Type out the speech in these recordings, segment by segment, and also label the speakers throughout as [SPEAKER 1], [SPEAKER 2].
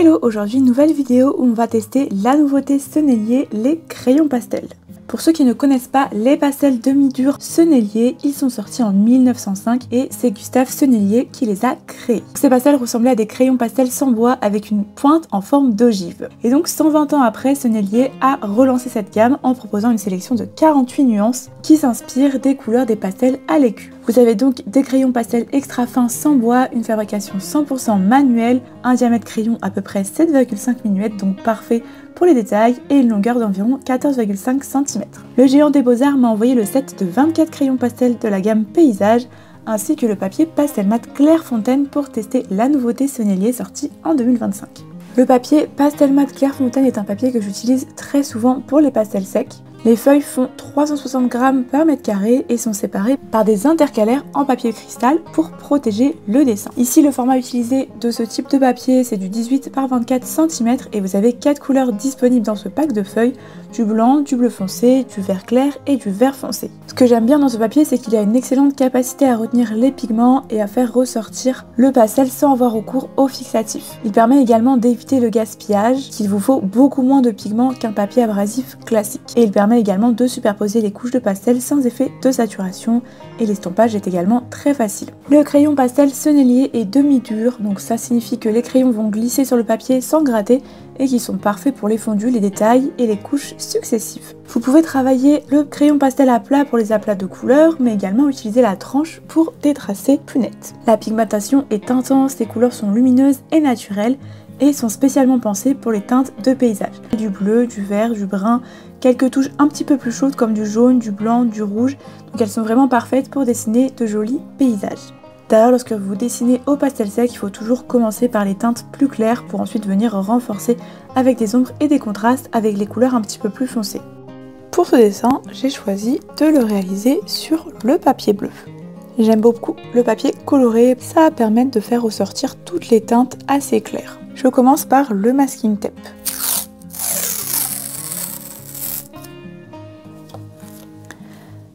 [SPEAKER 1] Hello, aujourd'hui nouvelle vidéo où on va tester la nouveauté Sennelier, les crayons pastels. Pour ceux qui ne connaissent pas les pastels demi-durs Sennelier, ils sont sortis en 1905 et c'est Gustave Sennelier qui les a créés. Ces pastels ressemblaient à des crayons pastels sans bois avec une pointe en forme d'ogive. Et donc 120 ans après, Sennelier a relancé cette gamme en proposant une sélection de 48 nuances qui s'inspirent des couleurs des pastels à l'écu. Vous avez donc des crayons pastels extra fins sans bois, une fabrication 100% manuelle, un diamètre crayon à peu près 7,5 mm, donc parfait pour les détails, et une longueur d'environ 14,5 cm. Le géant des beaux-arts m'a envoyé le set de 24 crayons pastels de la gamme Paysage, ainsi que le papier pastel mat Clairefontaine pour tester la nouveauté Sennelier sortie en 2025. Le papier pastel mat Clairefontaine est un papier que j'utilise très souvent pour les pastels secs. Les feuilles font 360 grammes par mètre carré et sont séparées par des intercalaires en papier cristal pour protéger le dessin. Ici, le format utilisé de ce type de papier, c'est du 18 par 24 cm et vous avez 4 couleurs disponibles dans ce pack de feuilles, du blanc, du bleu foncé, du vert clair et du vert foncé. Ce que j'aime bien dans ce papier, c'est qu'il a une excellente capacité à retenir les pigments et à faire ressortir le pastel sans avoir recours au fixatif. Il permet également d'éviter le gaspillage, qu'il vous faut beaucoup moins de pigments qu'un papier abrasif classique. Et il permet également de superposer les couches de pastel sans effet de saturation et l'estompage est également très facile. Le crayon pastel Sennelier est demi-dur, donc ça signifie que les crayons vont glisser sur le papier sans gratter et qui sont parfaits pour les fondus, les détails et les couches successives. Vous pouvez travailler le crayon pastel à plat pour les aplats de couleurs, mais également utiliser la tranche pour des tracés plus nets. La pigmentation est intense, les couleurs sont lumineuses et naturelles et sont spécialement pensées pour les teintes de paysage. Du bleu, du vert, du brun, quelques touches un petit peu plus chaudes comme du jaune, du blanc, du rouge, donc elles sont vraiment parfaites pour dessiner de jolis paysages. D'ailleurs, lorsque vous dessinez au pastel sec, il faut toujours commencer par les teintes plus claires pour ensuite venir renforcer avec des ombres et des contrastes avec les couleurs un petit peu plus foncées. Pour ce dessin, j'ai choisi de le réaliser sur le papier bleu. J'aime beaucoup le papier coloré, ça va permettre de faire ressortir toutes les teintes assez claires. Je commence par le masking tape.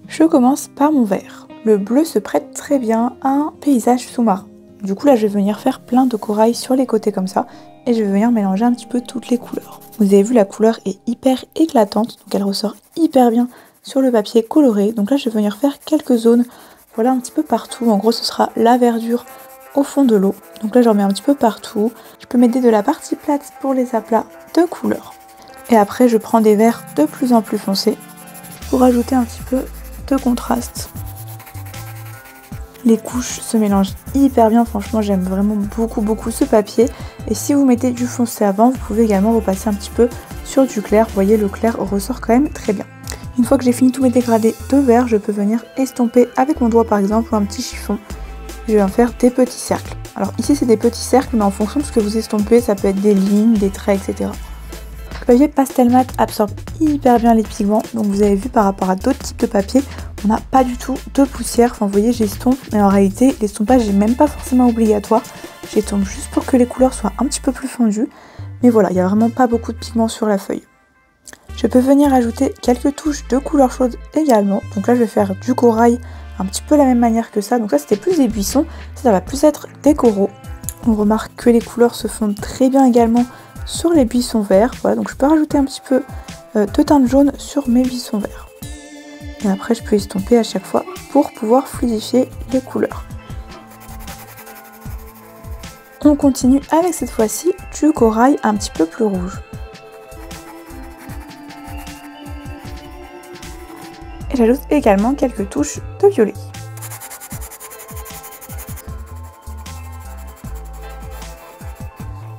[SPEAKER 1] Je commence par mon vert. Le bleu se prête très bien à un paysage sous-marin. Du coup là je vais venir faire plein de corail sur les côtés comme ça et je vais venir mélanger un petit peu toutes les couleurs. Vous avez vu, la couleur est hyper éclatante, donc elle ressort hyper bien sur le papier coloré. Donc là je vais venir faire quelques zones, voilà, un petit peu partout. En gros ce sera la verdure au fond de l'eau. Donc là j'en mets un petit peu partout. Je peux m'aider de la partie plate pour les aplats de couleurs. Et après je prends des verts de plus en plus foncés pour ajouter un petit peu de contraste. Les couches se mélangent hyper bien, franchement j'aime vraiment beaucoup ce papier. Et si vous mettez du foncé avant, vous pouvez également repasser un petit peu sur du clair. Vous voyez, le clair ressort quand même très bien. Une fois que j'ai fini tous mes dégradés de vert, je peux venir estomper avec mon doigt par exemple ou un petit chiffon. Je vais en faire des petits cercles. Alors ici c'est des petits cercles, mais en fonction de ce que vous estompez, ça peut être des lignes, des traits, etc. Le papier pastel mat absorbe hyper bien les pigments, donc vous avez vu par rapport à d'autres types de papier, on n'a pas du tout de poussière. Enfin vous voyez, j'estompe, mais en réalité l'estompage n'est même pas forcément obligatoire. J'estompe juste pour que les couleurs soient un petit peu plus fondues, mais voilà, il n'y a vraiment pas beaucoup de pigments sur la feuille. Je peux venir ajouter quelques touches de couleur chaude également, donc là je vais faire du corail un petit peu la même manière que ça, donc ça c'était plus des buissons, ça va plus être des coraux. On remarque que les couleurs se fondent très bien également sur les buissons verts, voilà, donc je peux rajouter un petit peu de teinte jaune sur mes buissons verts. Et après je peux estomper à chaque fois pour pouvoir fluidifier les couleurs. On continue avec cette fois-ci du corail un petit peu plus rouge. Et j'ajoute également quelques touches de violet.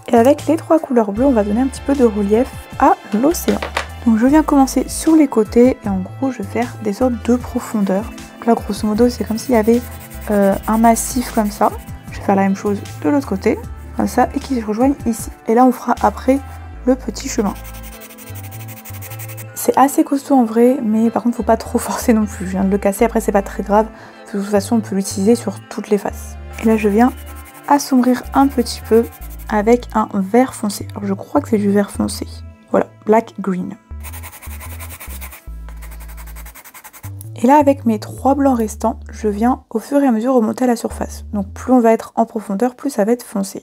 [SPEAKER 1] Et avec les trois couleurs bleues, on va donner un petit peu de relief à l'océan. Donc je viens commencer sur les côtés et en gros je vais faire des sortes de profondeur. Donc là grosso modo c'est comme s'il y avait un massif comme ça. Je vais faire la même chose de l'autre côté, comme ça, et qui se rejoignent ici. Et là on fera après le petit chemin. C'est assez costaud en vrai, mais par contre faut pas trop forcer non plus. Je viens de le casser, après c'est pas très grave. De toute façon on peut l'utiliser sur toutes les faces. Et là je viens assombrir un petit peu avec un vert foncé. Alors je crois que c'est du vert foncé. Voilà, black green. Et là avec mes 3 blancs restants, je viens au fur et à mesure remonter à la surface. Donc plus on va être en profondeur, plus ça va être foncé.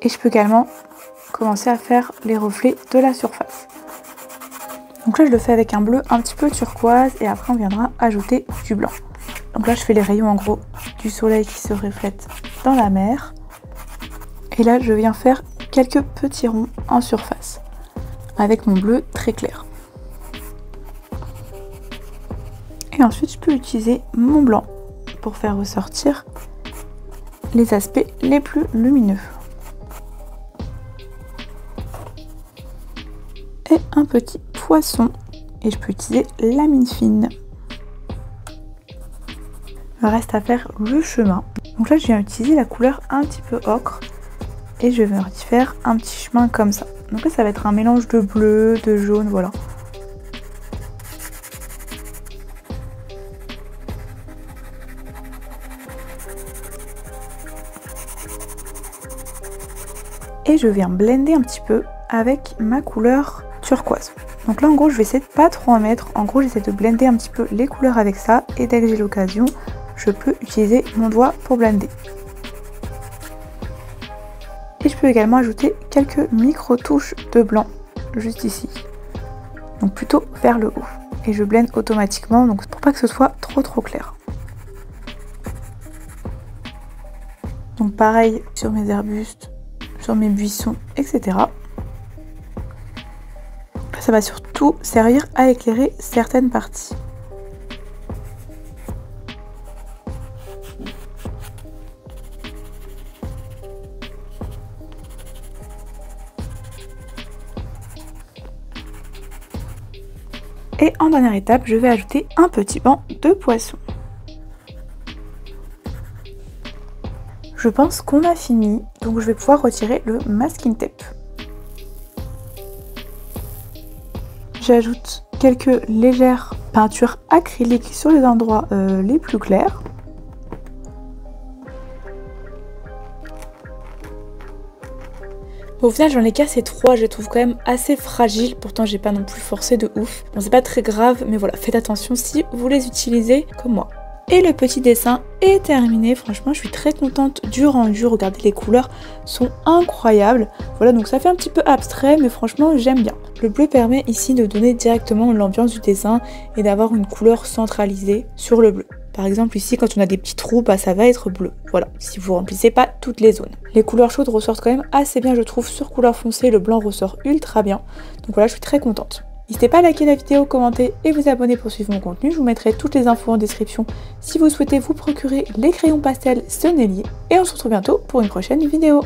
[SPEAKER 1] Et je peux également commencer à faire les reflets de la surface. Donc là je le fais avec un bleu un petit peu turquoise et après on viendra ajouter du blanc. Donc là je fais les rayons en gros du soleil qui se reflètent dans la mer. Et là je viens faire quelques petits ronds en surface avec mon bleu très clair. Et ensuite je peux utiliser mon blanc pour faire ressortir les aspects les plus lumineux. Et un petit poisson et je peux utiliser la mine fine. Il me reste à faire le chemin. Donc là je viens utiliser la couleur un petit peu ocre et je vais faire un petit chemin comme ça. Donc là ça va être un mélange de bleu, de jaune, voilà. Et je viens blender un petit peu avec ma couleur turquoise. Donc là en gros je vais essayer de pas trop en mettre, en gros j'essaie de blender un petit peu les couleurs avec ça et dès que j'ai l'occasion je peux utiliser mon doigt pour blender. Et je peux également ajouter quelques micro touches de blanc juste ici, donc plutôt vers le haut. Et je blende automatiquement donc pour pas que ce soit trop clair. Donc pareil sur mes arbustes, sur mes buissons, etc. Ça va surtout servir à éclairer certaines parties. Et en dernière étape, je vais ajouter un petit banc de poisson. Je pense qu'on a fini, donc je vais pouvoir retirer le masking tape. J'ajoute quelques légères peintures acryliques sur les endroits les plus clairs. Au final j'en ai cassé 3, je les trouve quand même assez fragiles, pourtant j'ai pas non plus forcé de ouf. Bon c'est pas très grave, mais voilà, faites attention si vous les utilisez comme moi. Et le petit dessin est terminé, franchement je suis très contente du rendu, regardez les couleurs sont incroyables. Voilà donc ça fait un petit peu abstrait mais franchement j'aime bien. Le bleu permet ici de donner directement l'ambiance du dessin et d'avoir une couleur centralisée sur le bleu. Par exemple ici quand on a des petits trous, bah, ça va être bleu, voilà, si vous remplissez pas toutes les zones. Les couleurs chaudes ressortent quand même assez bien je trouve, sur couleur foncée le blanc ressort ultra bien, donc voilà je suis très contente. N'hésitez pas à liker la vidéo, commenter et vous abonner pour suivre mon contenu, je vous mettrai toutes les infos en description si vous souhaitez vous procurer les crayons pastels Sennelier et on se retrouve bientôt pour une prochaine vidéo.